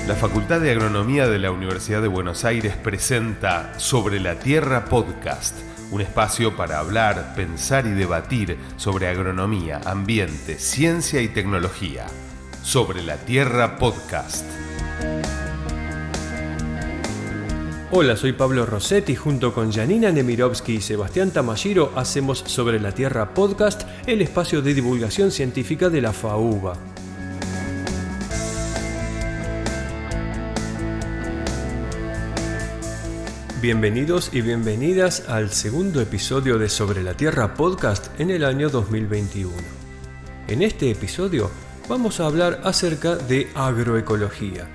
La Facultad de Agronomía de la Universidad de Buenos Aires presenta Sobre la Tierra Podcast, un espacio para hablar, pensar y debatir sobre agronomía, ambiente, ciencia y tecnología. Sobre la Tierra Podcast. Hola, soy Pablo Rossetti, junto con Janina Nemirovsky y Sebastián Tamashiro hacemos Sobre la Tierra Podcast, el espacio de divulgación científica de la FAUBA. Bienvenidos y bienvenidas al segundo episodio de Sobre la Tierra Podcast en el año 2021. En este episodio vamos a hablar acerca de agroecología.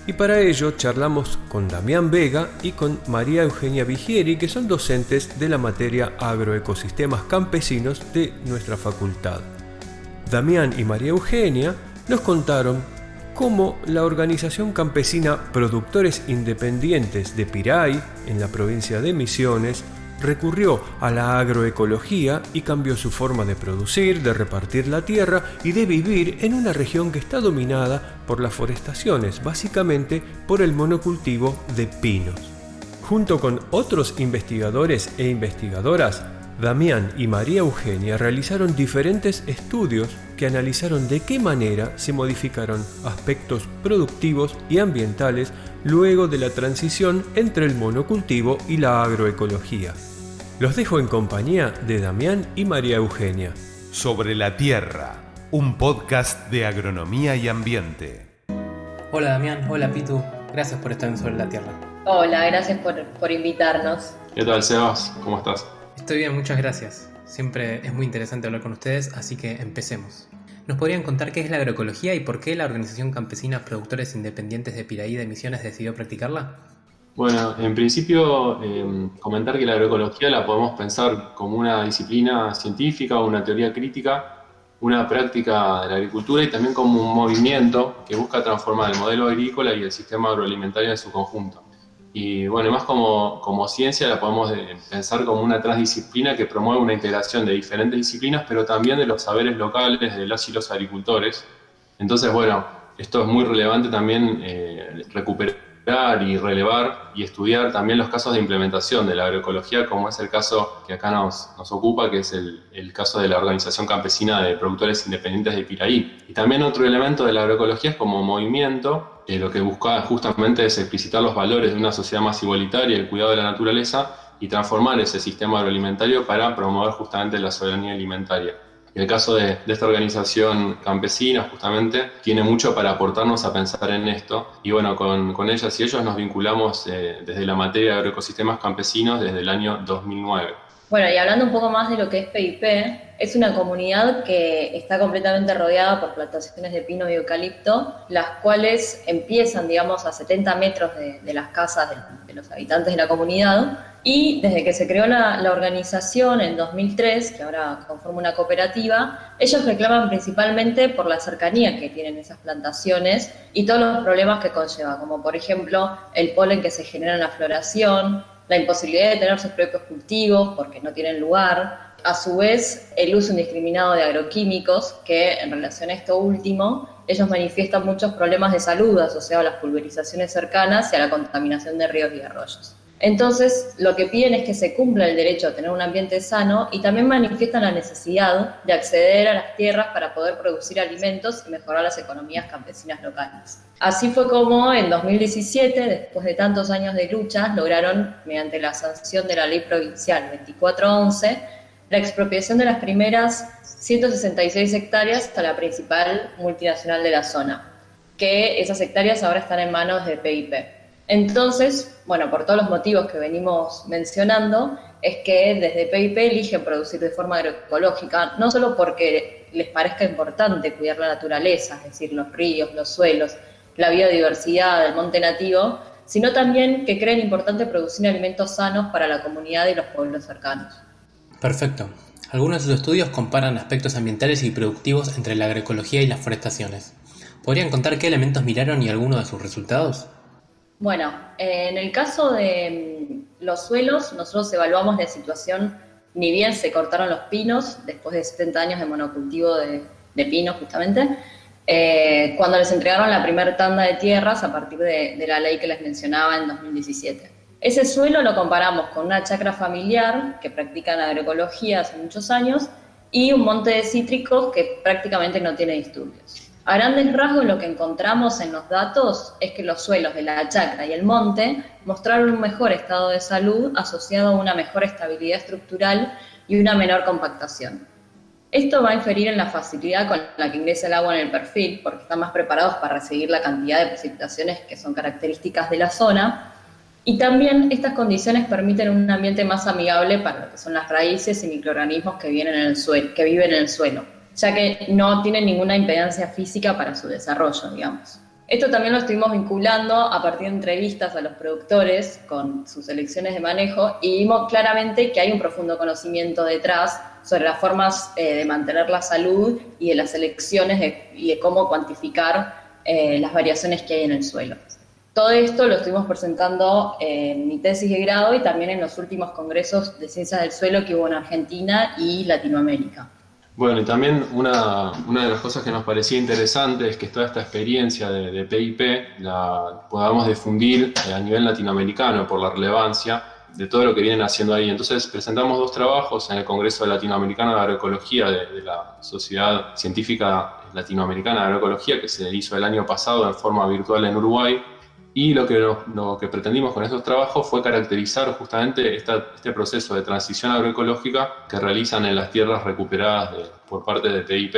Y para ello charlamos con Damián Vega y con María Eugenia Vigieri, que son docentes de la materia Agroecosistemas Campesinos de nuestra facultad. Damián y María Eugenia nos contaron cómo la organización campesina Productores Independientes de Piray, en la provincia de Misiones, recurrió a la agroecología y cambió su forma de producir, de repartir la tierra y de vivir en una región que está dominada por las forestaciones, básicamente por el monocultivo de pinos. Junto con otros investigadores e investigadoras, Damián y María Eugenia realizaron diferentes estudios que analizaron de qué manera se modificaron aspectos productivos y ambientales luego de la transición entre el monocultivo y la agroecología. Los dejo en compañía de Damián y María Eugenia. Sobre la Tierra, un podcast de agronomía y ambiente. Hola Damián, hola Pitu, gracias por estar en Sobre la Tierra. Hola, gracias por invitarnos. ¿Qué tal, Sebas? ¿Cómo estás? Estoy bien, muchas gracias. Siempre es muy interesante hablar con ustedes, así que empecemos. ¿Nos podrían contar qué es la agroecología y por qué la Organización Campesina Productores Independientes de Piray de Misiones decidió practicarla? Bueno, en principio, comentar que la agroecología la podemos pensar como una disciplina científica o una teoría crítica, una práctica de la agricultura y también como un movimiento que busca transformar el modelo agrícola y el sistema agroalimentario en su conjunto. Y bueno, más como ciencia la podemos pensar como una transdisciplina que promueve una integración de diferentes disciplinas, pero también de los saberes locales de las y los agricultores. Entonces, bueno, esto es muy relevante también recuperar y relevar y estudiar también los casos de implementación de la agroecología, como es el caso que acá nos ocupa, que es el caso de la Organización Campesina de Productores Independientes de Piray. Y también otro elemento de la agroecología es como movimiento, lo que busca justamente es explicitar los valores de una sociedad más igualitaria, el cuidado de la naturaleza y transformar ese sistema agroalimentario para promover justamente la soberanía alimentaria. Y el caso de esta organización campesina justamente tiene mucho para aportarnos a pensar en esto y bueno, con ellas y ellos nos vinculamos desde la materia de agroecosistemas campesinos desde el año 2009. Bueno, y hablando un poco más de lo que es PIP, es una comunidad que está completamente rodeada por plantaciones de pino y eucalipto, las cuales empiezan, digamos, a 70 metros de las casas de los habitantes de la comunidad. Y desde que se creó la organización en 2003, que ahora conforma una cooperativa, ellos reclaman principalmente por la cercanía que tienen esas plantaciones y todos los problemas que conlleva, como por ejemplo el polen que se genera en la floración, la imposibilidad de tener sus propios cultivos porque no tienen lugar, a su vez el uso indiscriminado de agroquímicos, que en relación a esto último, ellos manifiestan muchos problemas de salud asociados a las pulverizaciones cercanas y a la contaminación de ríos y arroyos. Entonces, lo que piden es que se cumpla el derecho a tener un ambiente sano y también manifiestan la necesidad de acceder a las tierras para poder producir alimentos y mejorar las economías campesinas locales. Así fue como en 2017, después de tantos años de luchas, lograron, mediante la sanción de la Ley Provincial 2411, la expropiación de las primeras 166 hectáreas a la principal multinacional de la zona, que esas hectáreas ahora están en manos de PIP. Entonces, bueno, por todos los motivos que venimos mencionando, es que desde PIP eligen producir de forma agroecológica, no solo porque les parezca importante cuidar la naturaleza, es decir, los ríos, los suelos, la biodiversidad del monte nativo, sino también que creen importante producir alimentos sanos para la comunidad y los pueblos cercanos. Perfecto. Algunos de sus estudios comparan aspectos ambientales y productivos entre la agroecología y las forestaciones. ¿Podrían contar qué elementos miraron y algunos de sus resultados? Bueno, en el caso de los suelos, nosotros evaluamos la situación, ni bien se cortaron los pinos, después de 70 años de monocultivo de pinos justamente, cuando les entregaron la primera tanda de tierras a partir de la ley que les mencionaba en 2017. Ese suelo lo comparamos con una chacra familiar que practican agroecología hace muchos años y un monte de cítricos que prácticamente no tiene disturbios. A grandes rasgos lo que encontramos en los datos es que los suelos de la chacra y el monte mostraron un mejor estado de salud asociado a una mejor estabilidad estructural y una menor compactación. Esto va a inferir en la facilidad con la que ingresa el agua en el perfil, porque están más preparados para recibir la cantidad de precipitaciones que son características de la zona. Y también estas condiciones permiten un ambiente más amigable para lo que son las raíces y microorganismos que viven en el suelo, ya que no tienen ninguna impedancia física para su desarrollo, digamos. Esto también lo estuvimos vinculando a partir de entrevistas a los productores con sus elecciones de manejo y vimos claramente que hay un profundo conocimiento detrás sobre las formas de mantener la salud y de las elecciones y de cómo cuantificar las variaciones que hay en el suelo. Todo esto lo estuvimos presentando en mi tesis de grado y también en los últimos congresos de ciencias del suelo que hubo en Argentina y Latinoamérica. Bueno, y también una de las cosas que nos parecía interesante es que toda esta experiencia de PIP la podamos difundir a nivel latinoamericano por la relevancia de todo lo que vienen haciendo ahí. Entonces presentamos 2 trabajos en el Congreso Latinoamericano de Agroecología de la Sociedad Científica Latinoamericana de Agroecología, que se hizo el año pasado en forma virtual en Uruguay. Y lo que pretendimos con estos trabajos fue caracterizar justamente este proceso de transición agroecológica que realizan en las tierras recuperadas por parte de PIP.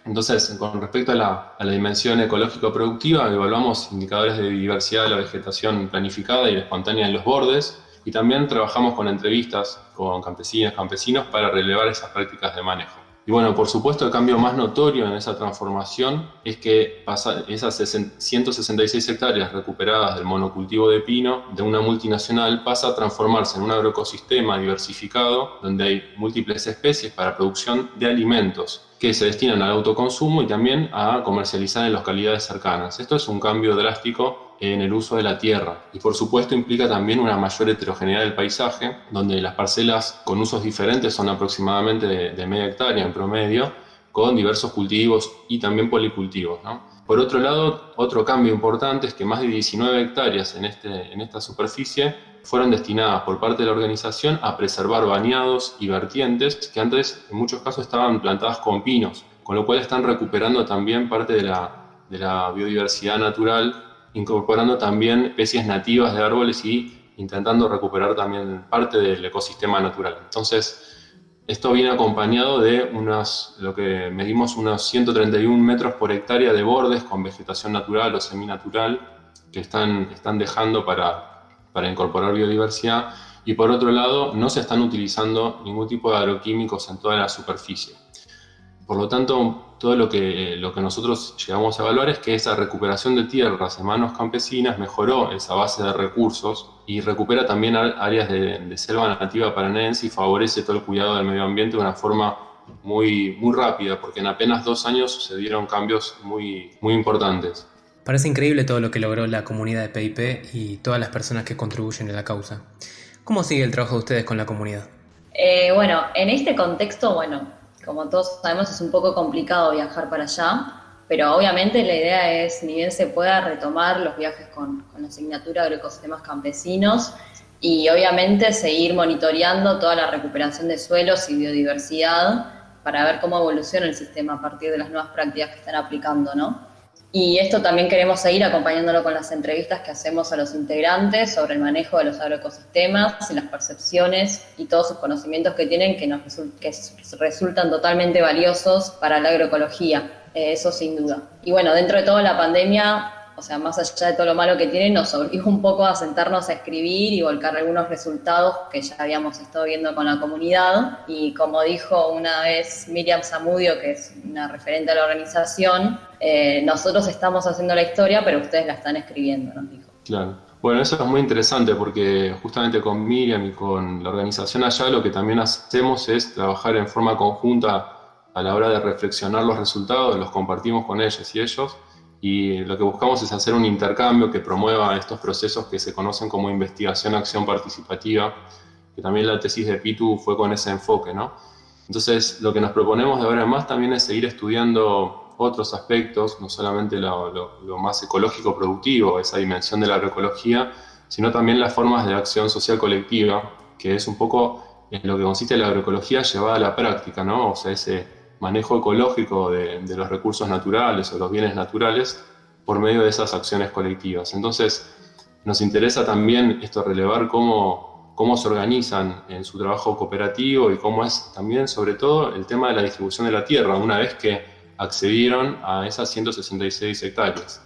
Entonces, con respecto a la dimensión ecológico-productiva, evaluamos indicadores de diversidad de la vegetación planificada y espontánea en los bordes, y también trabajamos con entrevistas con campesinas, campesinos para relevar esas prácticas de manejo. Y bueno, por supuesto, el cambio más notorio en esa transformación es que esas 166 hectáreas recuperadas del monocultivo de pino de una multinacional pasa a transformarse en un agroecosistema diversificado donde hay múltiples especies para producción de alimentos que se destinan al autoconsumo y también a comercializar en localidades cercanas. Esto es un cambio drástico en el uso de la tierra y por supuesto implica también una mayor heterogeneidad del paisaje, donde las parcelas con usos diferentes son aproximadamente de media hectárea en promedio, con diversos cultivos y también policultivos, ¿no? Por otro lado, otro cambio importante es que más de 19 hectáreas en esta superficie fueron destinadas por parte de la organización a preservar bañados y vertientes que antes en muchos casos estaban plantadas con pinos, con lo cual están recuperando también parte de la biodiversidad natural, incorporando también especies nativas de árboles y intentando recuperar también parte del ecosistema natural. Entonces, esto viene acompañado de lo que medimos unos 131 metros por hectárea de bordes con vegetación natural o seminatural que están dejando para incorporar biodiversidad, y por otro lado no se están utilizando ningún tipo de agroquímicos en toda la superficie. Por lo tanto, todo lo que nosotros llegamos a evaluar es que esa recuperación de tierras en manos campesinas mejoró esa base de recursos y recupera también áreas de selva nativa paranaense y favorece todo el cuidado del medio ambiente de una forma muy, muy rápida, porque en apenas 2 años sucedieron cambios muy, muy importantes. Parece increíble todo lo que logró la comunidad de PIP y todas las personas que contribuyen a la causa. ¿Cómo sigue el trabajo de ustedes con la comunidad? Bueno, en este contexto, como todos sabemos, es un poco complicado viajar para allá, pero obviamente la idea es, ni bien se pueda, retomar los viajes con la asignatura de agroecosistemas campesinos y obviamente seguir monitoreando toda la recuperación de suelos y biodiversidad para ver cómo evoluciona el sistema a partir de las nuevas prácticas que están aplicando, ¿no? Y esto también queremos seguir acompañándolo con las entrevistas que hacemos a los integrantes sobre el manejo de los agroecosistemas y las percepciones y todos sus conocimientos que tienen que resultan totalmente valiosos para la agroecología, eso sin duda. Y bueno, dentro de todo la pandemia, más allá de todo lo malo que tiene, nos obligó un poco a sentarnos a escribir y volcar algunos resultados que ya habíamos estado viendo con la comunidad. Y como dijo una vez Miriam Zamudio, que es una referente de la organización, nosotros estamos haciendo la historia, pero ustedes la están escribiendo, nos dijo. Claro. Bueno, eso es muy interesante porque justamente con Miriam y con la organización allá lo que también hacemos es trabajar en forma conjunta a la hora de reflexionar los resultados, los compartimos con ellas y ellos. Y lo que buscamos es hacer un intercambio que promueva estos procesos que se conocen como investigación-acción participativa, que también la tesis de Pitu fue con ese enfoque, ¿no? Entonces, lo que nos proponemos de ahora en más también es seguir estudiando otros aspectos, no solamente lo más ecológico productivo, esa dimensión de la agroecología, sino también las formas de acción social colectiva, que es un poco en lo que consiste la agroecología llevada a la práctica, ¿no? O sea, ese manejo ecológico de los recursos naturales o los bienes naturales por medio de esas acciones colectivas. Entonces, nos interesa también relevar cómo se organizan en su trabajo cooperativo y cómo es también, sobre todo, el tema de la distribución de la tierra, una vez que accedieron a esas 166 hectáreas.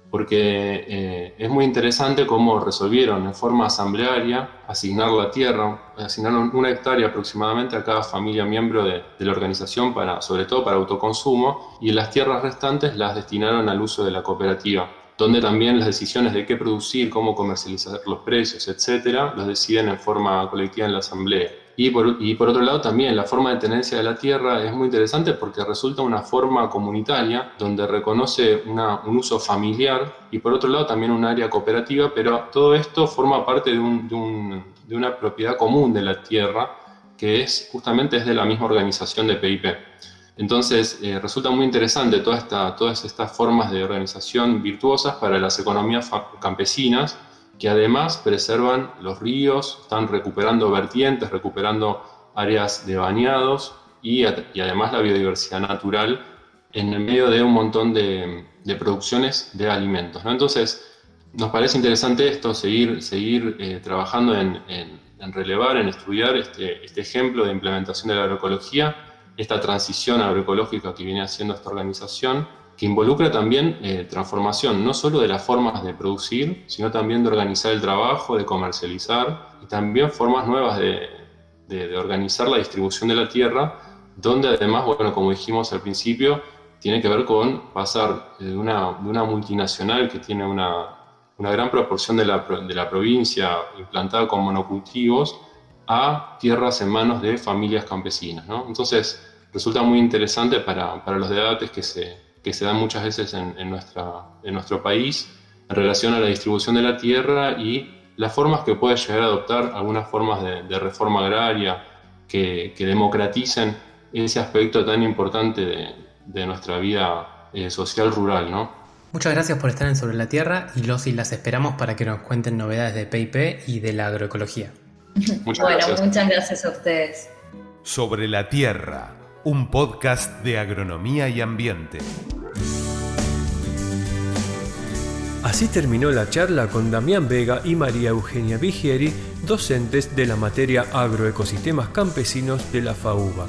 Porque es muy interesante cómo resolvieron en forma asamblearia asignar la tierra, asignaron 1 hectárea aproximadamente a cada familia miembro de la organización, sobre todo para autoconsumo, y las tierras restantes las destinaron al uso de la cooperativa, donde también las decisiones de qué producir, cómo comercializar los precios, etcétera, los deciden en forma colectiva en la asamblea. Y por otro lado también la forma de tenencia de la tierra es muy interesante porque resulta una forma comunitaria donde reconoce un uso familiar y por otro lado también un área cooperativa, pero todo esto forma parte de una propiedad común de la tierra que justamente es de la misma organización de PIP. Entonces resulta muy interesante todas estas formas de organización virtuosas para las economías campesinas, que además preservan los ríos, están recuperando vertientes, recuperando áreas de bañados y además la biodiversidad natural en el medio de un montón de producciones de alimentos, ¿no? Entonces, nos parece interesante esto, seguir trabajando en relevar, en estudiar este ejemplo de implementación de la agroecología, esta transición agroecológica que viene haciendo esta organización, que involucra también transformación, no solo de las formas de producir, sino también de organizar el trabajo, de comercializar, y también formas nuevas de organizar la distribución de la tierra, donde además, bueno, como dijimos al principio, tiene que ver con pasar de una multinacional que tiene una gran proporción de la provincia implantada con monocultivos, a tierras en manos de familias campesinas, ¿no? Entonces, resulta muy interesante para los debates que se dan muchas veces en nuestro país en relación a la distribución de la tierra y las formas que puede llegar a adoptar, algunas formas de reforma agraria que democraticen ese aspecto tan importante de nuestra vida social rural, ¿no? Muchas gracias por estar en Sobre la Tierra y las esperamos para que nos cuenten novedades de PIP y de la agroecología. Muchas gracias. Muchas gracias a ustedes. Sobre la Tierra, un podcast de agronomía y ambiente. Así terminó la charla con Damián Vega y María Eugenia Vigieri, docentes de la materia Agroecosistemas Campesinos de la FAUBA.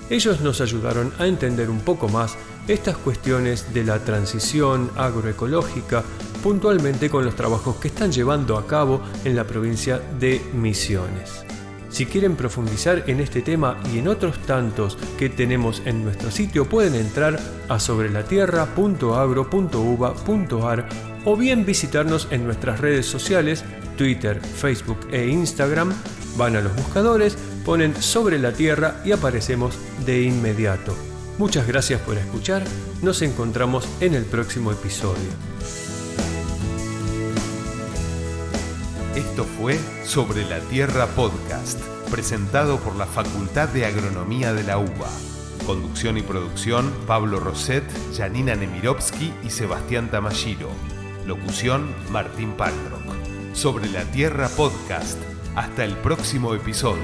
Ellos nos ayudaron a entender un poco más estas cuestiones de la transición agroecológica, puntualmente con los trabajos que están llevando a cabo en la provincia de Misiones. Si quieren profundizar en este tema y en otros tantos que tenemos en nuestro sitio, pueden entrar a sobrelatierra.agro.uva.ar o bien visitarnos en nuestras redes sociales, Twitter, Facebook e Instagram. Van a los buscadores, ponen Sobre la Tierra y aparecemos de inmediato. Muchas gracias por escuchar, nos encontramos en el próximo episodio. Esto fue Sobre la Tierra Podcast, presentado por la Facultad de Agronomía de la UBA. Conducción y producción, Pablo Roset, Janina Nemirovsky y Sebastián Tamashiro. Locución, Martín Paltrock. Sobre la Tierra Podcast. Hasta el próximo episodio.